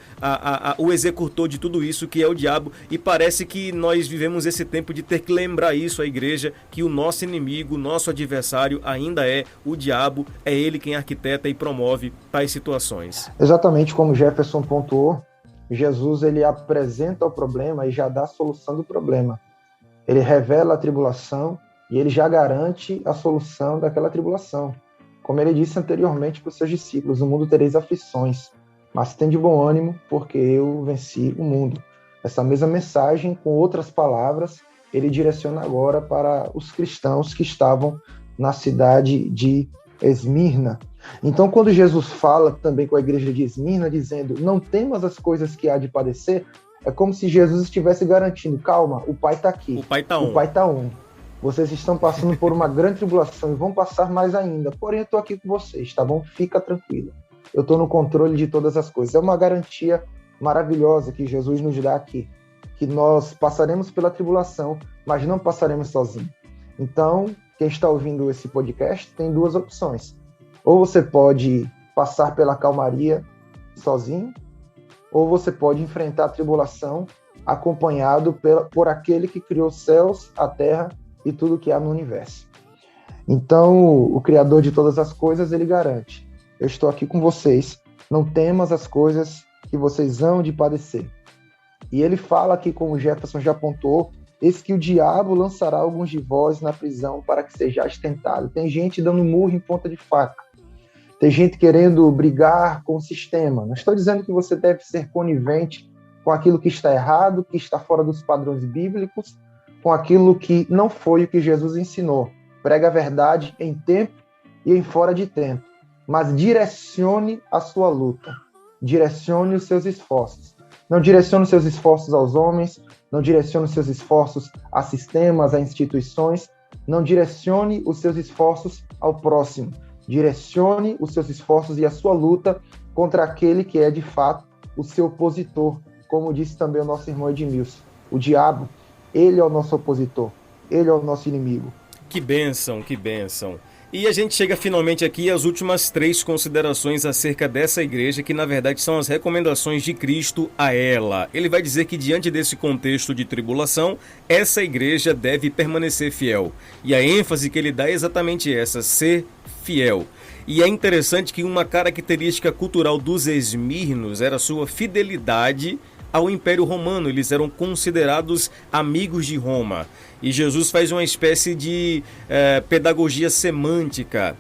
o executor de tudo isso, que é o diabo. E parece que nós vivemos esse tempo de ter que lembrar isso à igreja, que o nosso inimigo, o nosso adversário ainda é o diabo. É ele quem arquiteta e promove tais situações. Exatamente como Jefferson pontuou, Jesus ele apresenta o problema e já dá a solução do problema. Ele revela a tribulação e ele já garante a solução daquela tribulação. Como ele disse anteriormente para os seus discípulos, no mundo tereis aflições, mas tem de bom ânimo, porque eu venci o mundo. Essa mesma mensagem, com outras palavras, ele direciona agora para os cristãos que estavam na cidade de Esmirna. Então, quando Jesus fala também com a igreja de Esmirna, dizendo, não temas as coisas que há de padecer, é como se Jesus estivesse garantindo, calma, o Pai está aqui. O Pai está on. O Pai está on. Vocês estão passando por uma grande tribulação e vão passar mais ainda. Porém, eu estou aqui com vocês, tá bom? Fica tranquilo. Eu estou no controle de todas as coisas. É uma garantia maravilhosa que Jesus nos dá aqui. Que nós passaremos pela tribulação, mas não passaremos sozinhos. Então, quem está ouvindo esse podcast tem duas opções. Ou você pode passar pela calmaria sozinho, ou você pode enfrentar a tribulação acompanhado por aquele que criou os céus, a terra e tudo que há no universo. Então, o Criador de todas as coisas, ele garante eu estou aqui com vocês, não temas as coisas que vocês hão de padecer. E ele fala aqui, como o Jefferson já apontou, eis que o diabo lançará alguns de vós na prisão para que sejais tentado. Tem gente dando murro em ponta de faca. Tem gente querendo brigar com o sistema. Não estou dizendo que você deve ser conivente com aquilo que está errado, que está fora dos padrões bíblicos, com aquilo que não foi o que Jesus ensinou. Prega a verdade em tempo e em fora de tempo. Mas direcione a sua luta. Direcione os seus esforços. Não direcione os seus esforços aos homens, não direcione os seus esforços a sistemas, a instituições, não direcione os seus esforços ao próximo. Direcione os seus esforços e a sua luta contra aquele que é, de fato, o seu opositor, como disse também o nosso irmão Edmilson. O diabo, ele é o nosso opositor, ele é o nosso inimigo. Que bênção, que bênção. E a gente chega finalmente aqui às últimas 3 considerações acerca dessa igreja, que na verdade são as recomendações de Cristo a ela. Ele vai dizer que diante desse contexto de tribulação, essa igreja deve permanecer fiel. E a ênfase que ele dá é exatamente essa, ser fiel. E é interessante que uma característica cultural dos esmirnos era a sua fidelidade ao Império Romano. Eles eram considerados amigos de Roma. E Jesus faz uma espécie de pedagogia semântica,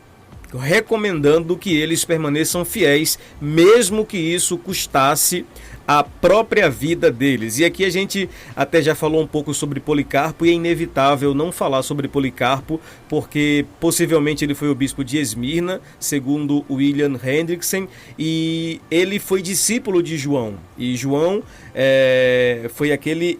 recomendando que eles permaneçam fiéis, mesmo que isso custasse a própria vida deles. E aqui a gente até já falou um pouco sobre Policarpo, e é inevitável não falar sobre Policarpo, porque possivelmente ele foi o bispo de Esmirna, segundo William Hendrickson, e ele foi discípulo de João. E João foi aquele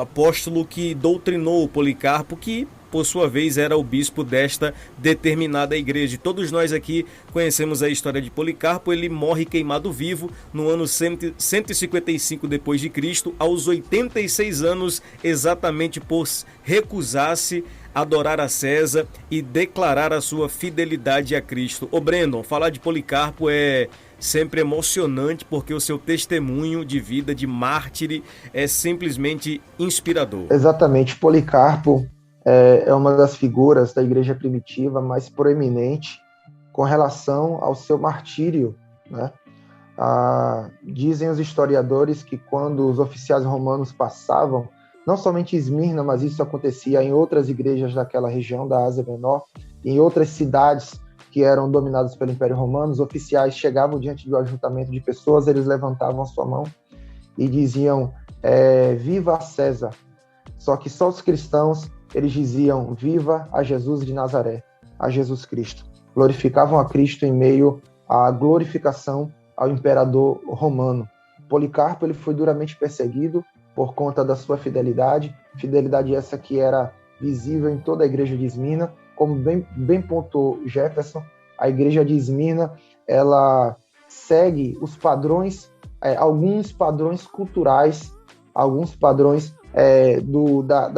apóstolo que doutrinou Policarpo, que por sua vez era o bispo desta determinada igreja. E todos nós aqui conhecemos a história de Policarpo. Ele morre queimado vivo no ano 155 depois de Cristo, aos 86 anos, exatamente por recusar-se a adorar a César e declarar a sua fidelidade a Cristo. Ô Brandon, falar de Policarpo é sempre emocionante, porque o seu testemunho de vida de é simplesmente inspirador. Exatamente, Policarpo é uma das figuras da igreja primitiva mais proeminente com relação ao seu martírio, né? Dizem os historiadores que quando os oficiais romanos passavam, não somente em Esmirna, mas isso acontecia em outras igrejas daquela região da Ásia Menor, em outras cidades que eram dominadas pelo Império Romano, os oficiais chegavam diante do ajuntamento de pessoas, eles levantavam a sua mão e diziam, viva César. Só que só os cristãos, eles diziam, viva a Jesus de Nazaré, a Jesus Cristo. Glorificavam a Cristo em meio à glorificação ao imperador romano. Policarpo, ele foi duramente perseguido por conta da sua fidelidade essa que era visível em toda a igreja de Esmirna. Como bem pontuou Jefferson, a igreja de Esmirna, ela segue os padrões, alguns padrões culturais, alguns padrões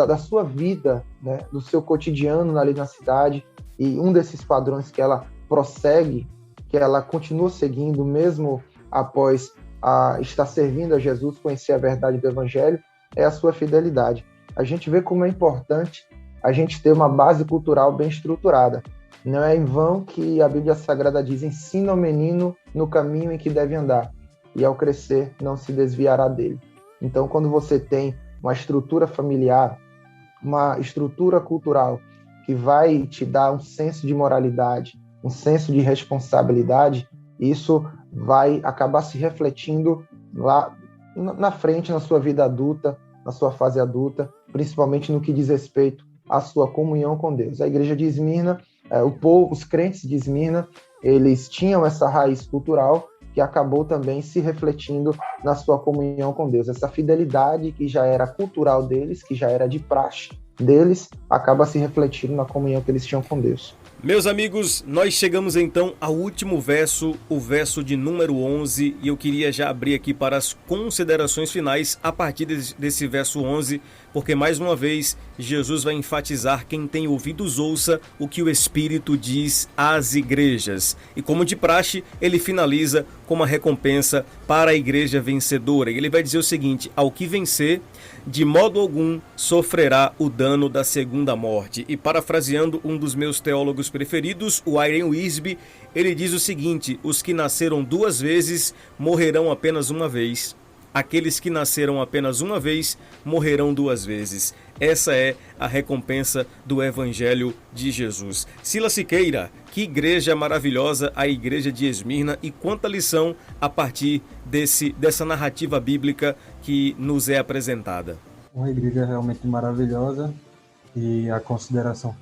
da sua vida, né, do seu cotidiano ali na cidade, e um desses padrões que ela prossegue, que ela continua seguindo mesmo após estar servindo a Jesus, conhecer a verdade do Evangelho, é a sua fidelidade. A gente vê como é importante a gente ter uma base cultural bem estruturada. Não é em vão que a Bíblia Sagrada diz, ensina o menino no caminho em que deve andar, e ao crescer não se desviará dele. Então, quando você tem uma estrutura familiar, uma estrutura cultural que vai te dar um senso de moralidade, um senso de responsabilidade, isso vai acabar se refletindo lá na frente, na sua vida adulta, na sua fase adulta, principalmente no que diz respeito à sua comunhão com Deus. A igreja de Esmirna, os crentes de Esmirna, eles tinham essa raiz cultural que acabou também se refletindo na sua comunhão com Deus. Essa fidelidade que já era cultural deles, que já era de praxe deles, acaba se refletindo na comunhão que eles tinham com Deus. Meus amigos, nós chegamos então ao último verso, o verso de número 11, e eu queria já abrir aqui para as considerações finais a partir desse verso 11, porque mais uma vez Jesus vai enfatizar: quem tem ouvidos ouça o que o Espírito diz às igrejas. E como de praxe, ele finaliza como a recompensa para a igreja vencedora. Ele vai dizer o seguinte: ao que vencer, de modo algum sofrerá o dano da segunda morte. E parafraseando um dos meus teólogos preferidos, o Warren Wiersbe, ele diz o seguinte: os que nasceram 2 vezes morrerão apenas uma vez. Aqueles que nasceram apenas uma vez morrerão 2 vezes. Essa é a recompensa do Evangelho de Jesus. Silas Siqueira, que igreja maravilhosa a igreja de Esmirna, e quanta lição a partir dessa narrativa bíblica que nos é apresentada. Uma igreja realmente maravilhosa, e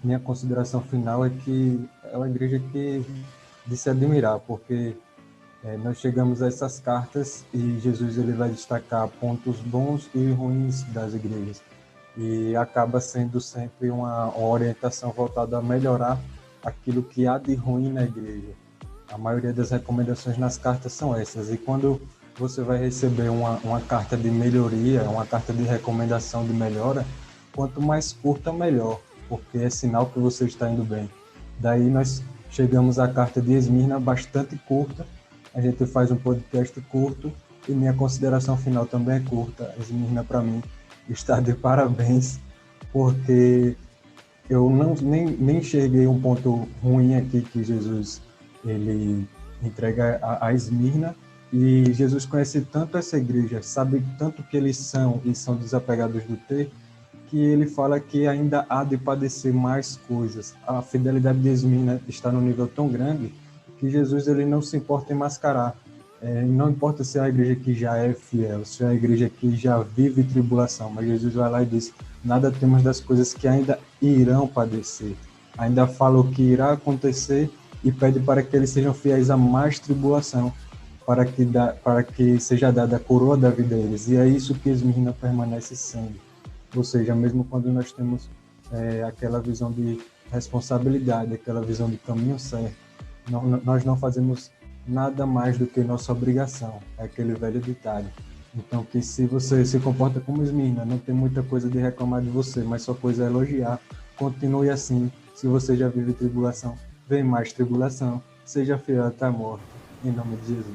minha consideração final é que é uma igreja de se admirar, porque nós chegamos a essas cartas e Jesus ele vai destacar pontos bons e ruins das igrejas. E acaba sendo sempre uma orientação voltada a melhorar aquilo que há de ruim na igreja. A maioria das recomendações nas cartas são essas. E quando você vai receber uma carta de melhoria, uma carta de recomendação de melhora, quanto mais curta, melhor, porque é sinal que você está indo bem. Daí nós chegamos à carta de Esmirna, bastante curta. A gente faz um podcast curto e minha consideração final também é curta. Esmirna, para mim, está de parabéns, porque eu nem enxerguei um ponto ruim aqui que Jesus ele entrega a Esmirna, e Jesus conhece tanto essa igreja, sabe tanto que eles são e são desapegados do ter, que ele fala que ainda há de padecer mais coisas. A fidelidade de Esmirna está num nível tão grande que Jesus ele não se importa em mascarar. Não importa se é uma igreja que já é fiel, se é uma igreja que já vive tribulação, mas Jesus vai lá e diz: nada temos das coisas que ainda irão padecer. Ainda fala o que irá acontecer e pede para que eles sejam fiéis a mais tribulação, para que seja dada a coroa da vida a eles. E é isso que Esmirna permanece sendo. Ou seja, mesmo quando nós temos aquela visão de responsabilidade, aquela visão de caminho certo, nós não fazemos nada mais do que nossa obrigação. É aquele velho ditado. Então, que se você se comporta como Esmirna, não tem muita coisa de reclamar de você, mas só coisa é elogiar. Continue assim. Se você já vive tribulação, vem mais tribulação. Seja fiel até a morte. Em nome de Jesus.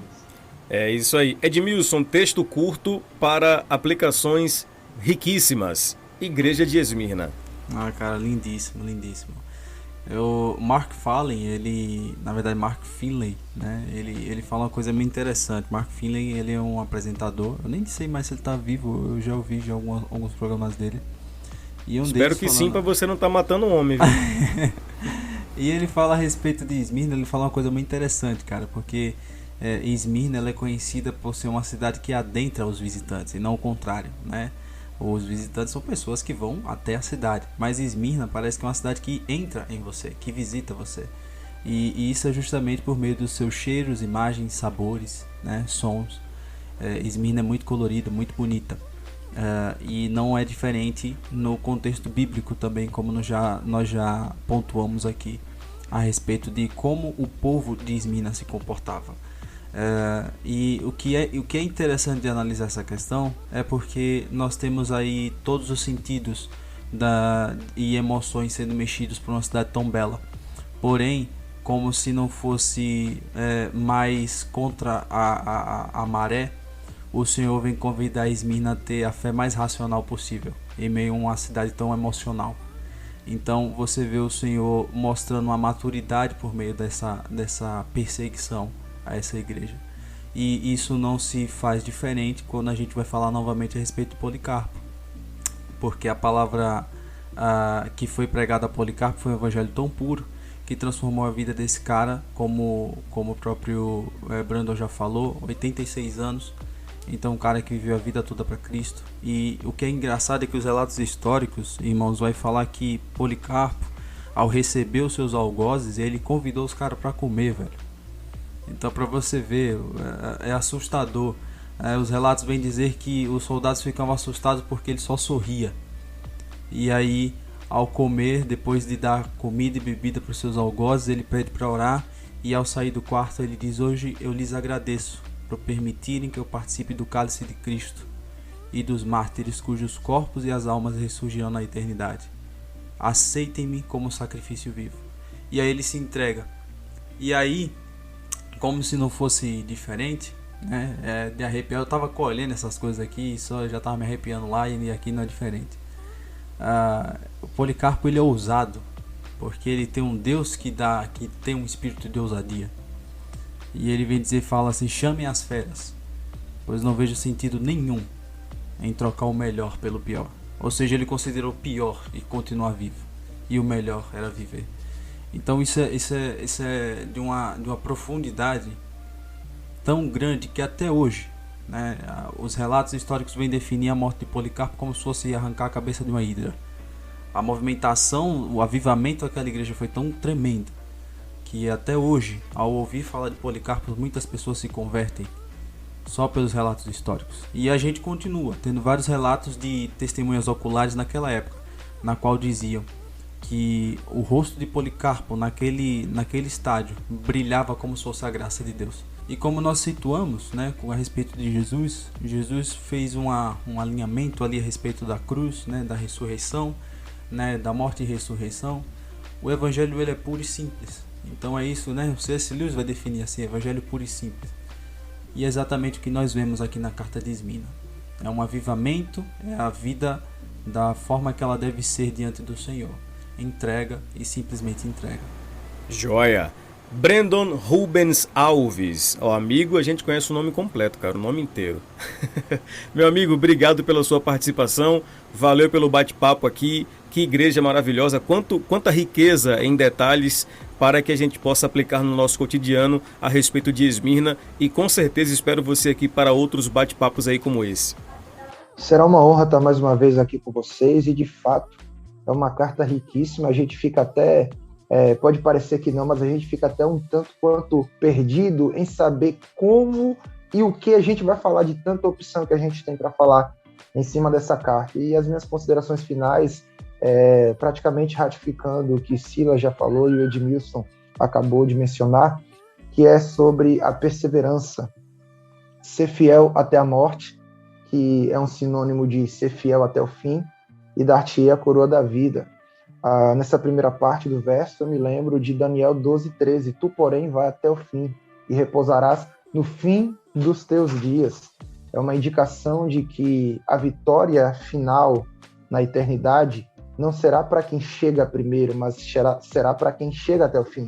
É isso aí. Edmilson, texto curto para aplicações riquíssimas. Igreja de Esmirna. Cara, lindíssimo, lindíssimo. Mark Finley, né? Ele fala uma coisa muito interessante. Mark Finley, ele é um apresentador. Eu nem sei mais se ele está vivo. Eu já ouvi alguns programas dele. E espero que sim, para você não estar matando um homem, viu? E ele fala a respeito de Esmirna. Ele fala uma coisa muito interessante, cara, porque Esmirna ela é conhecida por ser uma cidade que adentra os visitantes e não o contrário, né? Os visitantes são pessoas que vão até a cidade, mas Esmirna parece que é uma cidade que entra em você, que visita você. E isso é justamente por meio dos seus cheiros, imagens, sabores, né, sons. Esmirna é muito colorida, muito bonita. E não é diferente no contexto bíblico também, como nós já pontuamos aqui, a respeito de como o povo de Esmirna se comportava. E o que é interessante de analisar essa questão é porque nós temos aí todos os sentidos e emoções sendo mexidos por uma cidade tão bela, porém como se não fosse mais contra a maré, o Senhor vem convidar Esmirna a ter a fé mais racional possível em meio a uma cidade tão emocional. Então você vê o Senhor mostrando uma maturidade por meio dessa perseguição a essa igreja. E isso não se faz diferente quando a gente vai falar novamente a respeito de Policarpo, porque a palavra que foi pregada a Policarpo foi um evangelho tão puro que transformou a vida desse cara, como o próprio Brandon já falou, 86 anos. Então um cara que viveu a vida toda para Cristo. E o que é engraçado é que os relatos históricos, irmãos, vai falar que Policarpo, ao receber os seus algozes, ele convidou os caras para comer, velho. Então, para você ver, é assustador. Os relatos vêm dizer que os soldados ficavam assustados porque ele só sorria. E aí, ao comer, depois de dar comida e bebida para os seus algozes, ele pede para orar. E ao sair do quarto, ele diz: hoje eu lhes agradeço por permitirem que eu participe do cálice de Cristo e dos mártires cujos corpos e as almas ressurgirão na eternidade. Aceitem-me como sacrifício vivo. E aí ele se entrega. E aí, como se não fosse diferente, né? De arrepiar. Eu tava colhendo essas coisas aqui e só já tava me arrepiando lá, e aqui não é diferente. O Policarpo, ele é ousado, porque ele tem um Deus que tem um espírito de ousadia. E ele vem dizer, fala assim: chamem as feras, pois não vejo sentido nenhum em trocar o melhor pelo pior. Ou seja, ele considerou o pior e continuar vivo, e o melhor era viver. Então isso é de uma profundidade tão grande que até hoje, né, os relatos históricos vêm definir a morte de Policarpo como se fosse arrancar a cabeça de uma hidra. A movimentação, o avivamento daquela igreja foi tão tremendo que até hoje, ao ouvir falar de Policarpo, muitas pessoas se convertem só pelos relatos históricos. E a gente continua tendo vários relatos de testemunhas oculares naquela época, na qual diziam que o rosto de Policarpo naquele estádio brilhava como se fosse a graça de Deus. E como nós situamos, né, a respeito de Jesus fez um alinhamento ali a respeito da cruz, né, da ressurreição, né, da morte e ressurreição. O evangelho, ele é puro e simples. Então é isso, né? O C.S. Lewis vai definir assim: evangelho puro e simples. E é exatamente o que nós vemos aqui na carta de Esmirna. É um avivamento, é a vida da forma que ela deve ser diante do Senhor. Entrega e simplesmente entrega. Joia! Brandon Rubens Alves. Ó, amigo, a gente conhece o nome completo, cara, o nome inteiro. Meu amigo, obrigado pela sua participação. Valeu pelo bate-papo aqui. Que igreja maravilhosa. Quanta riqueza em detalhes para que a gente possa aplicar no nosso cotidiano a respeito de Esmirna. E com certeza espero você aqui para outros bate-papos aí como esse. Será uma honra estar mais uma vez aqui com vocês. E de fato, é uma carta riquíssima. A gente fica até... pode parecer que não, mas a gente fica até um tanto quanto perdido em saber como e o que a gente vai falar de tanta opção que a gente tem para falar em cima dessa carta. E as minhas considerações finais, praticamente ratificando o que Silas já falou e o Edmilson acabou de mencionar, que é sobre a perseverança, ser fiel até a morte, que é um sinônimo de ser fiel até o fim, e dar-te-ei a coroa da vida. Nessa primeira parte do verso, eu me lembro de Daniel 12:13. Tu, porém, vai até o fim e repousarás no fim dos teus dias. É uma indicação de que a vitória final na eternidade não será para quem chega primeiro, mas será para quem chega até o fim.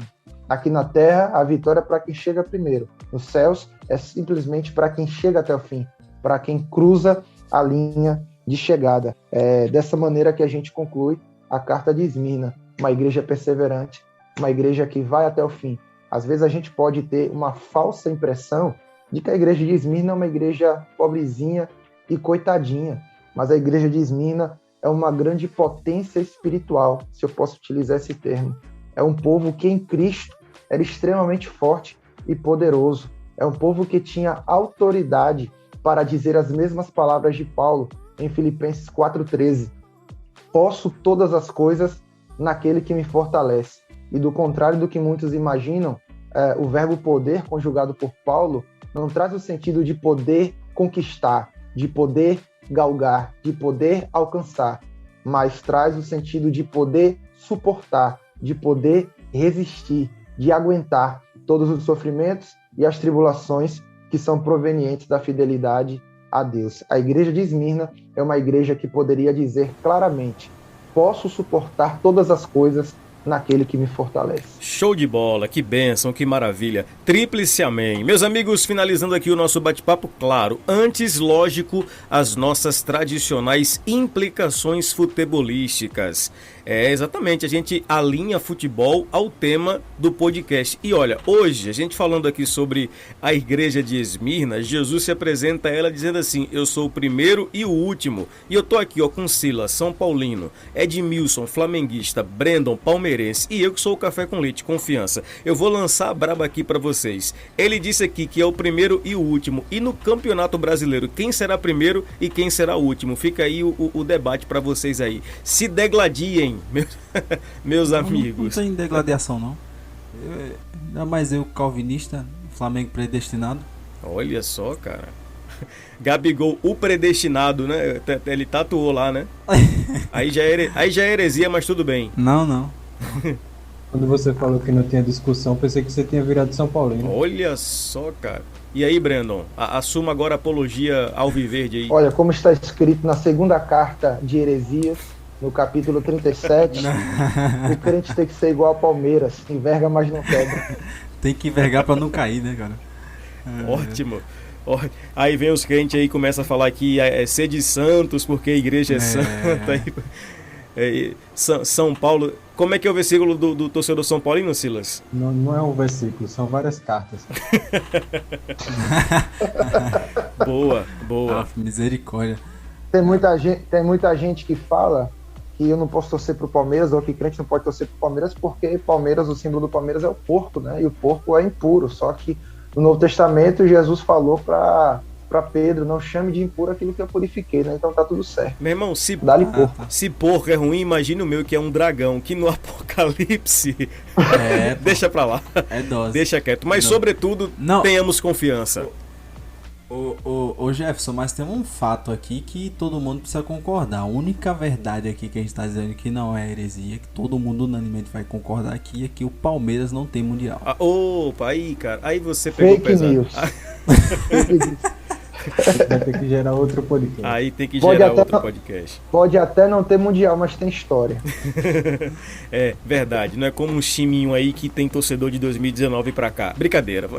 Aqui na terra, a vitória é para quem chega primeiro. Nos céus, é simplesmente para quem chega até o fim, para quem cruza a linha de chegada. É dessa maneira que a gente conclui a carta de Esmirna, uma igreja perseverante, uma igreja que vai até o fim. Às vezes a gente pode ter uma falsa impressão de que a igreja de Esmirna é uma igreja pobrezinha e coitadinha, mas a igreja de Esmirna é uma grande potência espiritual, se eu posso utilizar esse termo. É um povo que em Cristo era extremamente forte e poderoso. É um povo que tinha autoridade para dizer as mesmas palavras de Paulo em Filipenses 4:13. Posso todas as coisas naquele que me fortalece. E do contrário do que muitos imaginam, o verbo poder, conjugado por Paulo, não traz o sentido de poder conquistar, de poder galgar, de poder alcançar, mas traz o sentido de poder suportar, de poder resistir, de aguentar todos os sofrimentos e as tribulações que são provenientes da fidelidade a Deus. A igreja de Esmirna é uma igreja que poderia dizer claramente: posso suportar todas as coisas naquele que me fortalece. Show de bola, que bênção, que maravilha. Tríplice amém. Meus amigos, finalizando aqui o nosso bate-papo, claro, antes, lógico, as nossas tradicionais implicações futebolísticas. Exatamente, a gente alinha futebol ao tema do podcast. E olha, hoje, a gente falando aqui sobre a igreja de Esmirna, Jesus se apresenta a ela dizendo assim: eu sou o primeiro e o último. E eu tô aqui, ó, com Silas, São Paulino, Edmilson, flamenguista, Brandon, palmeirense, e eu que sou o Café com Leite, confiança. Eu vou lançar a braba aqui pra vocês. Ele disse aqui que é o primeiro e o último. E no Campeonato Brasileiro, quem será primeiro e quem será o último? Fica aí o debate pra vocês aí. Se degladiem, meus amigos. Não tem degladiação, não. Ainda mais eu, calvinista, Flamengo predestinado. Olha só, cara. Gabigol, o predestinado, né? Ele tatuou lá, né? Aí já é heresia, mas tudo bem. Não. Quando você falou que não tinha discussão, pensei que você tinha virado São Paulino. Olha só, cara. E aí, Brandon, assuma agora a apologia alviverde aí. Olha, como está escrito na segunda carta de Heresias, no capítulo 37, o crente tem que ser igual ao Palmeiras, enverga, mas não quebra. Tem que envergar pra não cair, né, cara? Ótimo. Aí vem os crentes aí e começa a falar que é ser de santos porque a igreja é santa. Aí, São Paulo. Como é que é o versículo do torcedor São Paulino, Silas? Não é um versículo, são várias cartas. Boa. Misericórdia. Tem muita gente que fala que eu não posso torcer pro Palmeiras, ou que crente não pode torcer pro Palmeiras, porque Palmeiras, o símbolo do Palmeiras é o porco, né? E o porco é impuro. Só que no Novo Testamento, Jesus falou para Pedro, não chame de impuro aquilo que eu purifiquei, né? Então tá tudo certo. Meu irmão, Dá-lhe porco. se porco é ruim, imagina o meu que é um dragão, que no Apocalipse... Deixa pra lá. É dose. Deixa quieto. Mas, sobretudo, tenhamos confiança. Ô Jefferson, mas tem um fato aqui que todo mundo precisa concordar. A única verdade aqui que a gente tá dizendo que não é heresia, que todo mundo unanimemente vai concordar aqui, é que o Palmeiras não tem mundial. Opa, aí, cara. Aí você pegou Fake pesado. news. Vai ter que gerar outro podcast. Aí tem que gerar outro podcast. Pode até não ter mundial, mas tem história. É verdade. Não é como um chiminho aí que tem torcedor de 2019 pra cá. Brincadeira.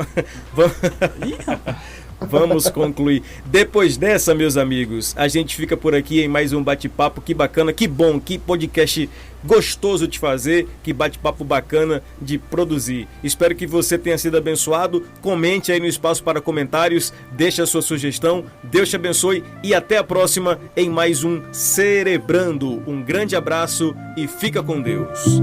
Vamos concluir. Depois dessa, meus amigos, a gente fica por aqui em mais um bate-papo. Que bacana, que bom, que podcast gostoso de fazer, que bate-papo bacana de produzir. Espero que você tenha sido abençoado. Comente aí no espaço para comentários, deixe a sua sugestão. Deus te abençoe e até a próxima em mais um Cerebrando. Um grande abraço e fica com Deus.